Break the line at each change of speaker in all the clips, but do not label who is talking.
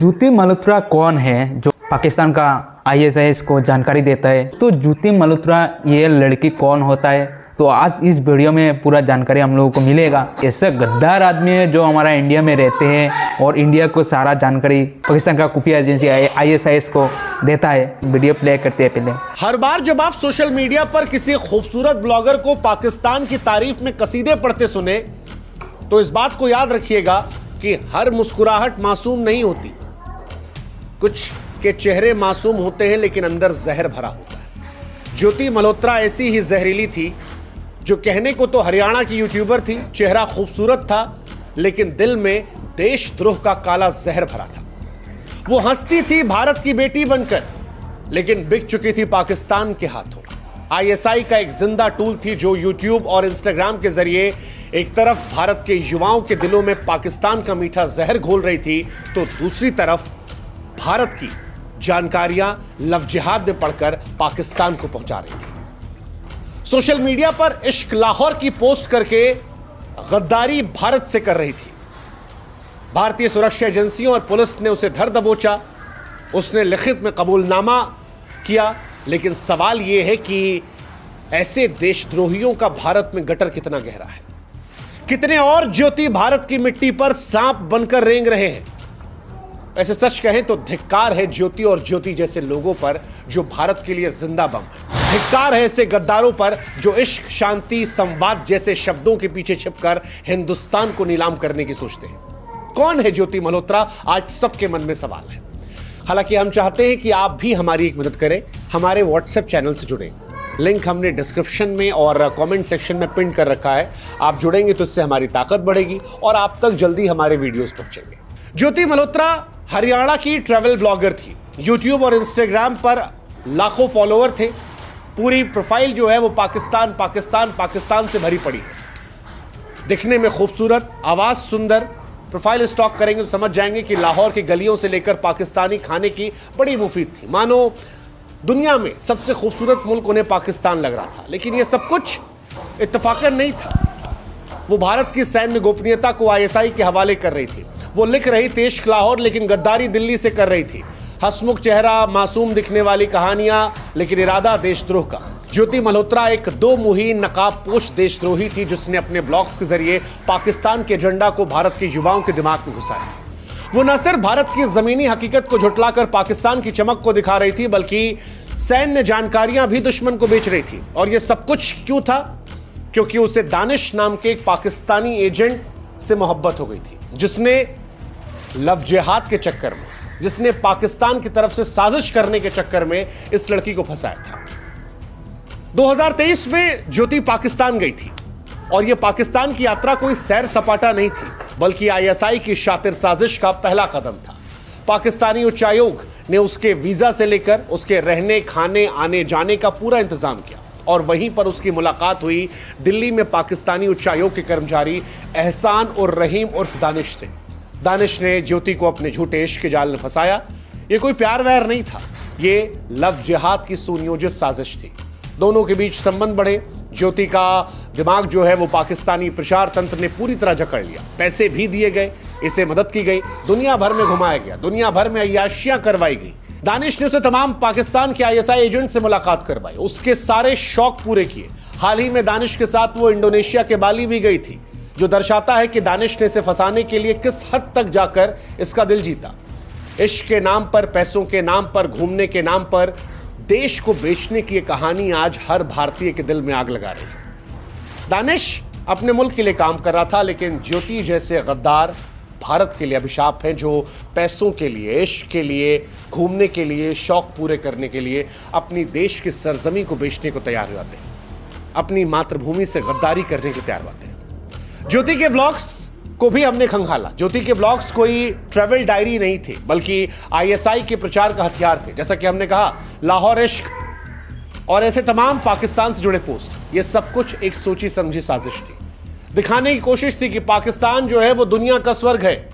ज्योति मल्होत्रा कौन है जो पाकिस्तान का आईएसआईएस को जानकारी देता है? तो ज्योति मल्होत्रा ये लड़की कौन होता है, तो आज इस वीडियो में पूरा जानकारी हम लोगों को मिलेगा। ऐसा गद्दार आदमी है जो हमारा इंडिया में रहते हैं और इंडिया को सारा जानकारी पाकिस्तान का खुफिया एजेंसी आईएसआईएस को देता है। वीडियो प्ले करते हैं पहले।
हर बार जब आप सोशल मीडिया पर किसी खूबसूरत ब्लॉगर को पाकिस्तान की तारीफ में कसीदे पढ़ते सुने तो इस बात को याद रखिएगा कि हर मुस्कुराहट मासूम नहीं होती। कुछ के चेहरे मासूम होते हैं लेकिन अंदर जहर भरा होता है। ज्योति मल्होत्रा ऐसी ही जहरीली थी जो कहने को तो हरियाणा की यूट्यूबर थी, चेहरा खूबसूरत था लेकिन दिल में देशद्रोह का काला जहर भरा था। वो हंसती थी भारत की बेटी बनकर लेकिन बिक चुकी थी पाकिस्तान के हाथों। आईएसआई का एक जिंदा टूल थी जो यूट्यूब और इंस्टाग्राम के जरिए एक तरफ भारत के युवाओं के दिलों में पाकिस्तान का मीठा जहर घोल रही थी तो दूसरी तरफ भारत की जानकारियां लव जिहाद में पढ़कर पाकिस्तान को पहुंचा रही थी। सोशल मीडिया पर इश्क लाहौर की पोस्ट करके गद्दारी भारत से कर रही थी। भारतीय सुरक्षा एजेंसियों और पुलिस ने उसे धर दबोचा। उसने लिखित में कबूलनामा किया, लेकिन सवाल यह है कि ऐसे देशद्रोहियों का भारत में गटर कितना गहरा है। कितने और ज्योति भारत की मिट्टी पर सांप बनकर रेंग रहे हैं। ऐसे सच कहें तो धिक्कार है ज्योति और ज्योति जैसे लोगों पर जो भारत के लिए जिंदा बम है। धिक्कार है ऐसे गद्दारों पर जो इश्क, शांति, संवाद जैसे शब्दों के पीछे छिपकर हिंदुस्तान को नीलाम करने की सोचते हैं। कौन है ज्योति मल्होत्रा, आज सबके मन में सवाल है। हालांकि हम चाहते हैं कि आप भी हमारी एक मदद करें, हमारे व्हाट्सएप चैनल से जुड़ें। लिंक हमने डिस्क्रिप्शन में और कमेंट सेक्शन में पिन कर रखा है। आप जुड़ेंगे तो इससे हमारी ताकत बढ़ेगी और आप तक जल्दी हमारे वीडियोस पहुंचेंगे। ज्योति मल्होत्रा हरियाणा की ट्रैवल ब्लॉगर थी। यूट्यूब और इंस्टाग्राम पर लाखों फॉलोअर थे। पूरी प्रोफाइल जो है वो पाकिस्तान पाकिस्तान पाकिस्तान से भरी पड़ी है। दिखने में खूबसूरत, आवाज़ सुंदर। प्रोफाइल स्टॉक करेंगे तो समझ जाएंगे कि लाहौर की गलियों से लेकर पाकिस्तानी खाने की बड़ी मुफीद थी। मानो दुनिया में सबसे खूबसूरत मुल्क उन्हें पाकिस्तान लग रहा था। लेकिन यह सब कुछ इत्तफाकन नहीं था। वो भारत की सैन्य गोपनीयता को आईएसआई के हवाले कर रही थी। वो लिख रही थी इश्क लाहौर लेकिन गद्दारी दिल्ली से कर रही थी। हंसमुख चेहरा, मासूम दिखने वाली कहानियां लेकिन इरादा देशद्रोह का। ज्योति मल्होत्रा एक दो मुही नकाबपोश देशद्रोही थी जिसने अपने ब्लॉग्स के जरिए पाकिस्तान के एजेंडा को भारत के युवाओं के दिमाग में घुसाया। वो न सिर्फ भारत की जमीनी हकीकत को झुटलाकर पाकिस्तान की चमक को दिखा रही थी बल्कि सैन्य जानकारियां भी दुश्मन को बेच रही थी। और यह सब कुछ क्यों था? क्योंकि उसे दानिश नाम के एक पाकिस्तानी एजेंट से मोहब्बत हो गई थी जिसने लव जिहाद के चक्कर में, जिसने पाकिस्तान की तरफ से साजिश करने के चक्कर में इस लड़की को फंसाया था। 2023 में ज्योति पाकिस्तान गई थी और यह पाकिस्तान की यात्रा कोई सैर सपाटा नहीं थी बल्कि आईएसआई की शातिर साजिश का पहला कदम था। पाकिस्तानी उच्चायोग ने उसके वीजा से लेकर उसके रहने, खाने, आने जाने का पूरा इंतजाम किया और वहीं पर उसकी मुलाकात हुई दिल्ली में पाकिस्तानी उच्चायोग के कर्मचारी एहसान और रहीम उर्फ दानिश से। दानिश ने ज्योति को अपने झूठे इश्क के जाल में फंसाया। ये कोई प्यार वैर नहीं था, ये लव जिहाद की सुनियोजित साजिश थी। दोनों के बीच संबंध बढ़े। ज्योति का दिमाग जो है वो पाकिस्तानी प्रचार तंत्र ने पूरी तरह जकड़ लिया। पैसे भी दिए गए, इसे मदद की गई, दुनिया भर में घुमाया गया, दुनिया भर में अय्याशियां करवाई गई। दानिश ने उसे तमाम पाकिस्तान के आईएसआई एजेंट से मुलाकात करवाई, उसके सारे शौक पूरे किए। हाल ही में दानिश के साथ वो इंडोनेशिया के बाली भी गई थी, जो दर्शाता है कि दानिश ने इसे फंसाने के लिए किस हद तक जाकर इसका दिल जीता। इश्क के नाम पर, पैसों के नाम पर, घूमने के नाम पर देश को बेचने की ये कहानी आज हर भारतीय के दिल में आग लगा रही है। दानिश अपने मुल्क के लिए काम कर रहा था लेकिन ज्योति जैसे गद्दार भारत के लिए अभिशाप हैं जो पैसों के लिए, इश्क के लिए, घूमने के लिए, शौक पूरे करने के लिए अपनी देश की सरजमी को बेचने को तैयार हो जाते हैं, अपनी मातृभूमि से गद्दारी करने को तैयार होते हैं। ज्योति के ब्लॉग्स को भी हमने खंगाला। ज्योति के ब्लॉग्स कोई ट्रैवल डायरी नहीं थे बल्कि आईएसआई के प्रचार का हथियार थे। जैसा कि हमने कहा, लाहौर इश्क और ऐसे तमाम पाकिस्तान से जुड़े पोस्ट, ये सब कुछ एक सोची समझी साजिश थी। दिखाने की कोशिश थी कि पाकिस्तान जो है वो दुनिया का स्वर्ग है।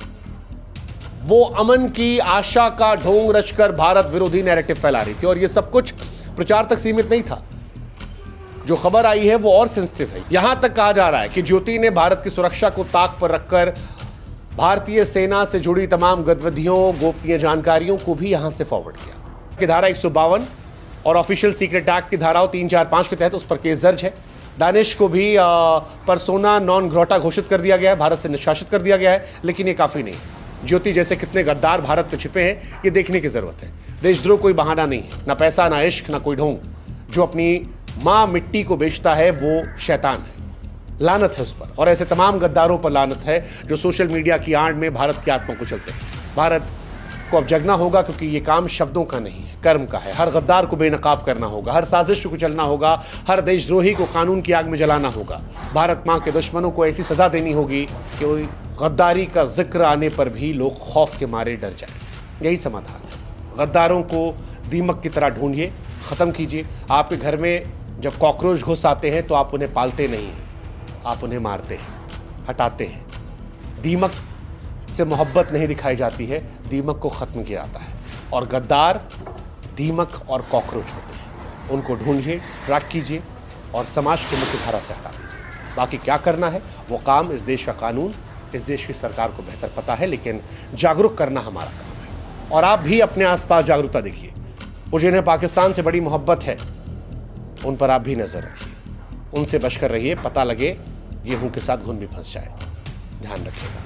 वो अमन की आशा का ढोंग रचकर भारत विरोधी नैरेटिव फैला रही थी और ये सब कुछ प्रचार तक सीमित नहीं था। जो खबर आई है वो और सेंसिटिव है। यहां तक कहा जा रहा है कि ज्योति ने भारत की सुरक्षा को ताक पर रखकर भारतीय सेना से जुड़ी तमाम गतिविधियों, गोपनीय जानकारियों को भी यहां से फॉरवर्ड किया। की धारा 152 और ऑफिशियल सीक्रेट एक्ट की धाराओं 3, 4, 5 के तहत उस पर केस दर्ज है। दानिश को भी पर्सोना नॉन ग्राटा घोषित कर दिया गया है, भारत से निष्कासित कर दिया गया है। लेकिन ये काफी नहीं। ज्योति जैसे कितने गद्दार भारत में छिपे हैं, ये देखने की जरूरत है। देशद्रोह कोई बहाना नहीं है, ना पैसा, ना इश्क, ना कोई ढोंग। जो अपनी मां मिट्टी को बेचता है वो शैतान है। लानत है उस पर, और ऐसे तमाम गद्दारों पर लानत है जो सोशल मीडिया की आड़ में भारत की आत्मा को चलते हैं। भारत को अब जगना होगा, क्योंकि ये काम शब्दों का नहीं है, कर्म का है। हर गद्दार को बेनकाब करना होगा, हर साजिश को कुचलना होगा, हर देशद्रोही को कानून की आग में जलाना होगा। भारत माँ के दुश्मनों को ऐसी सजा देनी होगी कि गद्दारी का जिक्र आने पर भी लोग खौफ के मारे डर जाए। यही समाधान है। गद्दारों को दीमक की तरह ढूंढिए, ख़त्म कीजिए। आपके घर में जब कॉकरोच घुस आते हैं तो आप उन्हें पालते नहीं हैं, आप उन्हें मारते हैं, हटाते हैं। दीमक से मोहब्बत नहीं दिखाई जाती है, दीमक को ख़त्म किया जाता है। और गद्दार दीमक और कॉकरोच होते हैं। उनको ढूंढिए, ट्रैक कीजिए और समाज को मुख्य धारा से हटा दीजिए। बाकी क्या करना है वो काम इस देश का कानून, इस देश की सरकार को बेहतर पता है, लेकिन जागरूक करना हमारा काम है। और आप भी अपने आसपास जागरूकता देखिए। वो जिन्हें पाकिस्तान से बड़ी मोहब्बत है, उन पर आप भी नज़र रखिए। उनसे बचकर रहिए, पता लगे गेहूं के साथ घुन भी फंस जाए। ध्यान रखिएगा।